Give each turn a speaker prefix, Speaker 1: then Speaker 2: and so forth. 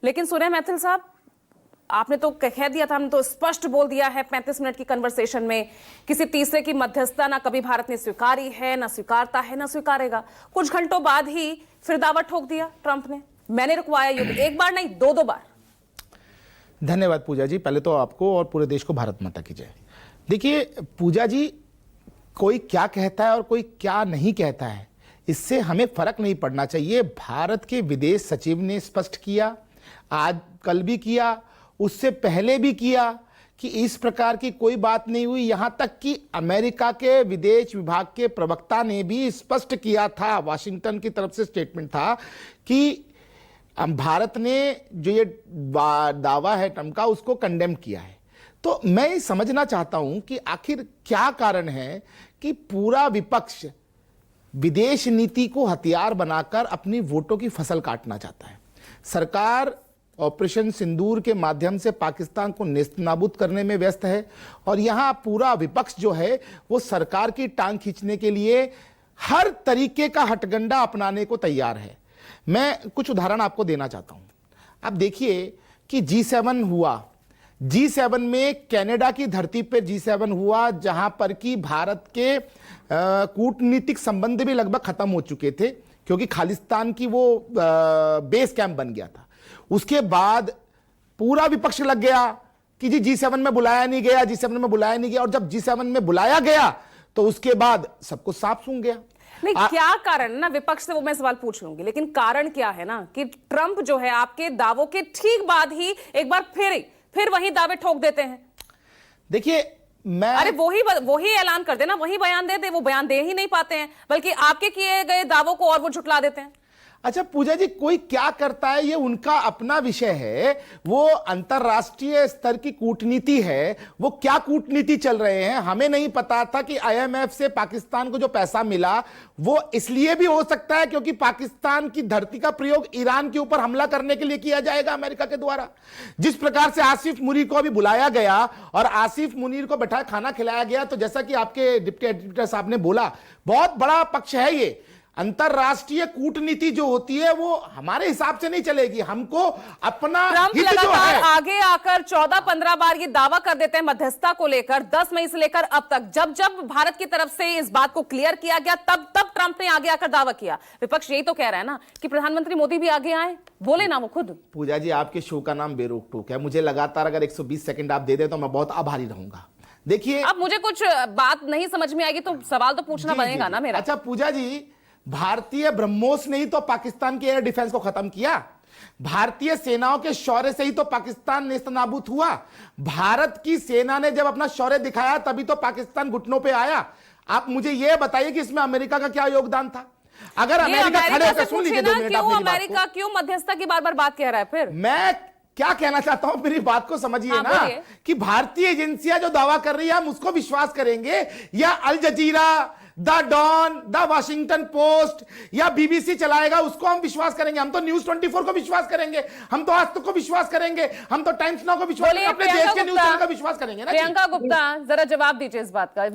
Speaker 1: लेकिन सूर्य मैथिल साहब, आपने तो कह दिया था, हमने तो स्पष्ट बोल दिया है 35 मिनट की कन्वर्सेशन में, किसी तीसरे की मध्यस्थता ना कभी भारत ने स्वीकारी है, ना स्वीकारता है, ना स्वीकारेगा। कुछ घंटों बाद ही फिर दावा ठोक दिया ट्रंप ने, मैंने रुकवाया युद्ध, एक बार नहीं दो बार।
Speaker 2: धन्यवाद पूजा जी, पहले तो आपको और पूरे देश को भारत माता की जय। देखिए पूजा जी, कोई क्या कहता है और कोई क्या नहीं कहता है, इससे हमें फर्क नहीं पड़ना चाहिए। भारत के विदेश सचिव ने स्पष्ट किया, आज कल भी किया, उससे पहले भी किया कि इस प्रकार की कोई बात नहीं हुई। यहां तक कि अमेरिका के विदेश विभाग के प्रवक्ता ने भी स्पष्ट किया था, वाशिंगटन की तरफ से स्टेटमेंट था कि भारत ने जो ये दावा है ट्रंप का, उसको कंडेम किया है। तो मैं समझना चाहता हूं कि आखिर क्या कारण है कि पूरा विपक्ष विदेश नीति को हथियार बनाकर अपनी वोटों की फसल काटना चाहता है। सरकार ऑपरेशन सिंदूर के माध्यम से पाकिस्तान को नेस्तनाबूद करने में व्यस्त है और यहां पूरा विपक्ष जो है वो सरकार की टांग खींचने के लिए हर तरीके का हथकंडा अपनाने को तैयार है। मैं कुछ उदाहरण आपको देना चाहता हूं। आप देखिए कि G7 हुआ, G7 में कनाडा की धरती पर G7 हुआ, जहां पर कि भारत के कूटनीतिक संबंध भी लगभग खत्म हो चुके थे क्योंकि खालिस्तान की वो बेस कैंप बन गया था। उसके बाद पूरा विपक्ष लग गया कि जी G7 में बुलाया नहीं गया, G7 में बुलाया नहीं गया, और जब G7 में बुलाया गया तो उसके बाद सबको साफ सूंघ गया।
Speaker 1: नहीं, क्या कारण ना, विपक्ष से वो मैं सवाल पूछ लूंगी, लेकिन कारण क्या है ना कि ट्रंप जो है आपके दावों के ठीक बाद ही एक बार फिर वही दावे ठोक देते हैं।
Speaker 2: देखिए
Speaker 1: अरे वही ऐलान कर देना, वही बयान दे दे, वो बयान दे ही नहीं पाते हैं, बल्कि आपके किए गए दावों को और वो झुटला देते हैं।
Speaker 2: अच्छा पूजा जी, कोई क्या करता है ये उनका अपना विषय है, वो अंतरराष्ट्रीय स्तर की कूटनीति है, वो क्या कूटनीति चल रहे हैं हमें नहीं पता था कि IMF से पाकिस्तान को जो पैसा मिला वो इसलिए भी हो सकता है क्योंकि पाकिस्तान की धरती का प्रयोग ईरान के ऊपर हमला करने के लिए किया जाएगा अमेरिका के द्वारा। जिस प्रकार से आसिफ मुनीर को अभी बुलाया गया और आसिफ मुनीर को बैठा खाना खिलाया गया, तो जैसा कि आपके डिप्टी एडिटर साहब ने बोला, बहुत बड़ा पक्ष है ये। अंतरराष्ट्रीय कूटनीति जो होती है वो हमारे हिसाब से नहीं चलेगी, हमको अपना
Speaker 1: ट्रंप
Speaker 2: हित जो
Speaker 1: लगातार
Speaker 2: है,
Speaker 1: आगे आकर 14-15 बार ये दावा कर देते हैं मध्यस्थता को लेकर, 10 मई से लेकर अब तक। जब भारत की तरफ से इस बात को क्लियर किया गया तब ट्रंप ने आगे आकर दावा किया। विपक्ष यही तो कह रहा है ना कि प्रधानमंत्री मोदी भी आगे आए, बोले ना वो खुद।
Speaker 2: पूजा जी, आपके शो का नाम बेरोक टोक है, मुझे लगातार अगर 120 सेकंड आप दे दे तो मैं बहुत आभारी रहूंगा। देखिए
Speaker 1: अब मुझे कुछ बात नहीं समझ में आएगी तो सवाल तो पूछना बनेगा ना मेरा।
Speaker 2: अच्छा पूजा जी, भारतीय ब्रह्मोस ने ही तो पाकिस्तान के एयर डिफेंस को खत्म किया, भारतीय सेनाओं के शौर्य से ही तो पाकिस्तान नेस्तनाबूद हुआ। भारत की सेना ने जब अपना शौर्य दिखाया तभी तो पाकिस्तान घुटनों पे आया। आप मुझे यह बताइए कि इसमें अमेरिका का क्या योगदान था? अगर अमेरिका खड़े होकर सुन लीजिए 2 मिनट,
Speaker 1: क्यों अमेरिका क्यों मध्यस्थता की बार बार बात कह रहा है? फिर
Speaker 2: मैं क्या कहना चाहता हूं, मेरी बात को समझिए ना, कि भारतीय एजेंसियां जो दावा कर रही है हम उसको विश्वास करेंगे या Al Jazeera, the Dawn, the Washington Post या BBC चलाएगा उसको हम विश्वास करेंगे? हम तो न्यूज 24 को विश्वास करेंगे, हम तो आज तक को विश्वास करेंगे, हम तो टाइम्स नाउ को विश्वास करेंगे, अपने देश के न्यूज चैनल का विश्वास करेंगे ना।
Speaker 1: प्रियंका गुप्ता, जरा जवाब दीजिए इस बात का।